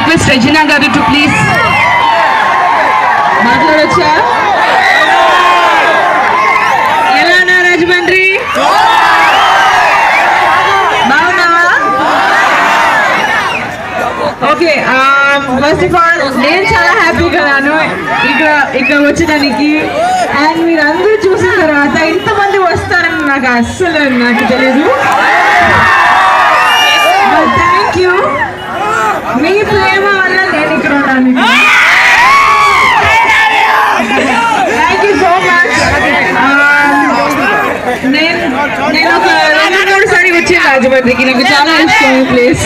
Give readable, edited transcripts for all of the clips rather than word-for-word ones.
request Regina garu to please మాట్లాడొచ్చా? ఎలా ఉన్నా రాజమండ్రి? బాగున్నావా? ఓకే, ఫస్ట్ ఆఫ్ ఆల్ నేను చాలా హ్యాపీగా ఉన్నాను ఇక్కడ వచ్చేదానికి. అండ్ మీరు అందరూ చూసిన తర్వాత ఇంతమంది వస్తారని నాకు తెలియదు. థ్యాంక్ యూ, మీ ప్రేమ వల్ల నేను ఇక్కడ ఉన్నాను. Thank you so much. నేను ఒక 2-3 సారి వచ్చాను రాజమండ్రికి. నాకు చాలా ఇష్టం ఈ ప్లేస్.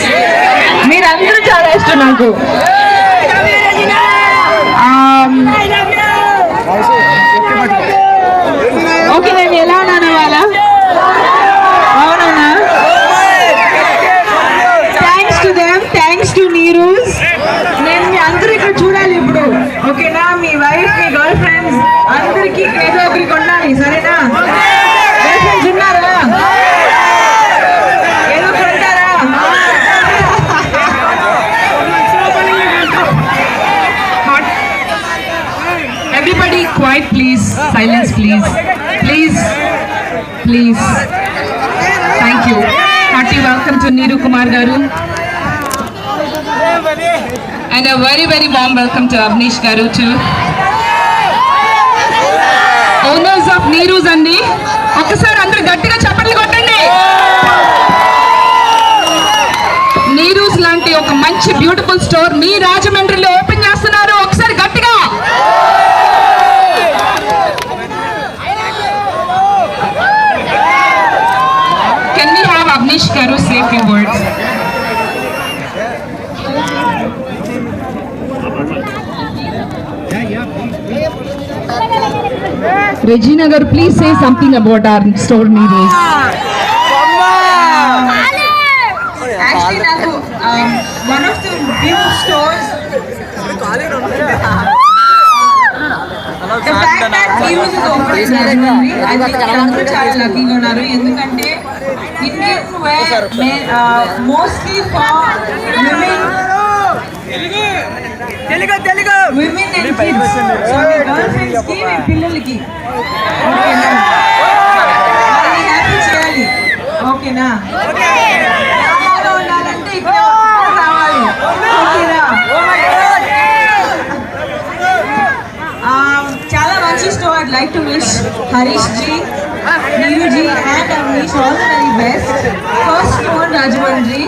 మీరందరూ చాలా ఇష్టం నాకు. ఓకే, నేను ఎలా ఉన్నాను వాళ్ళ? అవునా? Thanks to them, thanks to Neeru's. నేను మీ అందరూ ఇక్కడ చూడాలి ఇప్పుడు. ఓకేనా? మీ వైఫ్, మీ గర్ల్ ఫ్రెండ్స్ అందరికీ ఏదో ఒకటి కొనాలి. సరేనా? గర్ల్ ఫ్రెండ్స్ ఉన్నారా? ఏదో కొంటారా? Everybody quiet please. Silence please. Please. Thank you. Hearty welcome to Neeru Kumar garu. And a very warm welcome to Avnish garu too. Owners of Neeru's andi. ఒకసారి అందరూ గట్టిగా చప్పట్లు కొట్టండి. నీరూస్ లాంటి ఒక మంచి బ్యూటిఫుల్ స్టోర్ మీ రాజమండ్రిలో ఓపెన్ చేస్తున్నారు. ఒకసారి గట్టిగా. Can we have Avnish garu say few words? Regina garu, please say something about our store Neeru's. Actually, Naku, one of the new stores. The fact that Neeru's is open in Rajahmundry, I think అందరూ చాలా లక్కీగా ఉన్నారు. ఎందుకంటే Indian wear mostly for women and kids. So me girlfriends కి, మీ పిల్లలకి ఓకేనా? వాళ్ళని happy చేయాలి. ఓకేనా? హ్యాపీగా ఉండాలంటే ఇక్కడ రావాలి. ఓకేనా? చాలా మంచి store. I'd like to wish Harish ji, Neeru ji and Avnish all the very best. First store Rajahmundry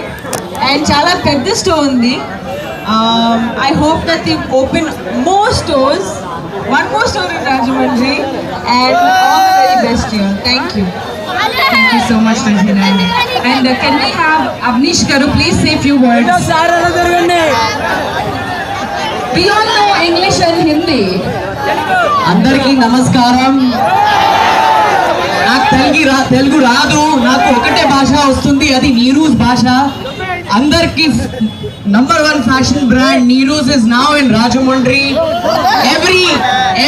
and చాలా పెద్ద స్టోర్ ఉంది. I hope that they open more stores, one more store in Rajahmundry, and all the very best to you. Thank you. Thank you so much, Regina. And can we have Avnish garu please say few words? We all know English and Hindi. అందరికీ నమస్కారం. నాకు తెలుగు రాదు. నాకు ఒకటే భాష వస్తుంది, అది నీరూస్ భాష. అందరికీ #1 fashion brand Neeru's is now in Rajahmundry.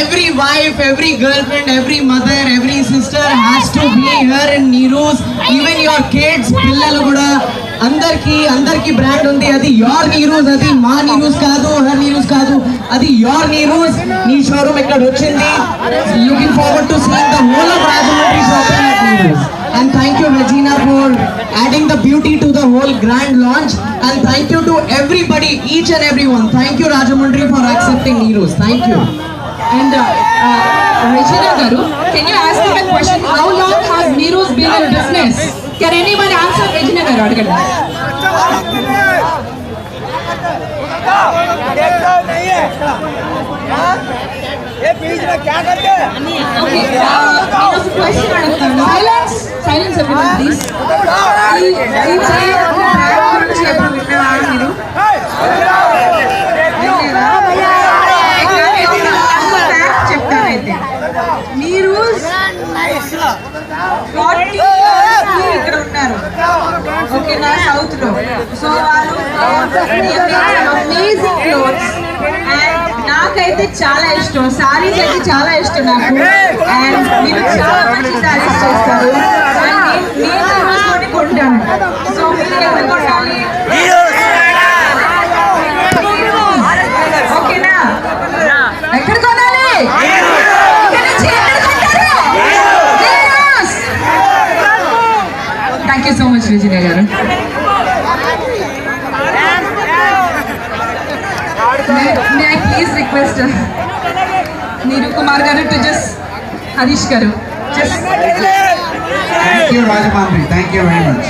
Every wife, every girlfriend, every mother, every sister has to be here in Neeru's. Even your kids, పిల్లలు కూడా అందరికి బ్రాండ్ ఉంది. అది యోర్ నీరూస్, అది మా నీరూస్ కాదు, హర్ నీరూస్ కాదు, అది యోర్ నీరూస్. నీ షోరూమ్ ఇక్కడ వచ్చింది. Looking forward to seeing the whole of Rajahmundry shopping at Neeru's. And thank you Regina for adding the beauty to the whole grand launch. And thank you to everybody, each and everyone. Thank you Rajahmundry for accepting Neeru's. Thank you. And Regina garu, can you ask me a question? How long has Neeru's been in business? Can anyone answer? Regina garu adagandi. ये बीच में क्या करते हैं? Okay, question adagtanu. Silence everyone please. ఈ గురించి ఎప్పుడు విన్నారా మీరు? చెప్తానైతే మీరు ఇక్కడ ఉన్నారు. ఓకేనా? సౌత్ లో. సో వాళ్ళు అమేజింగ్ క్లోత్స్. అండ్ నాకైతే చాలా ఇష్టం సారీస్, అయితే చాలా ఇష్టం నాకు. అండ్ మీరు చాలా మంచి సారీస్ చేస్తారు. అండ్ నేను కొంటాను. సో మీరు ఎక్కడ కొనాలి? సృజన గారు. మే ఐ ప్లీజ్ రిక్వెస్ట్ నీరు కుమార్ గారు టు జస్ట్ హరీష్ గారు just Thank you, Rajamandri. Thank you very much.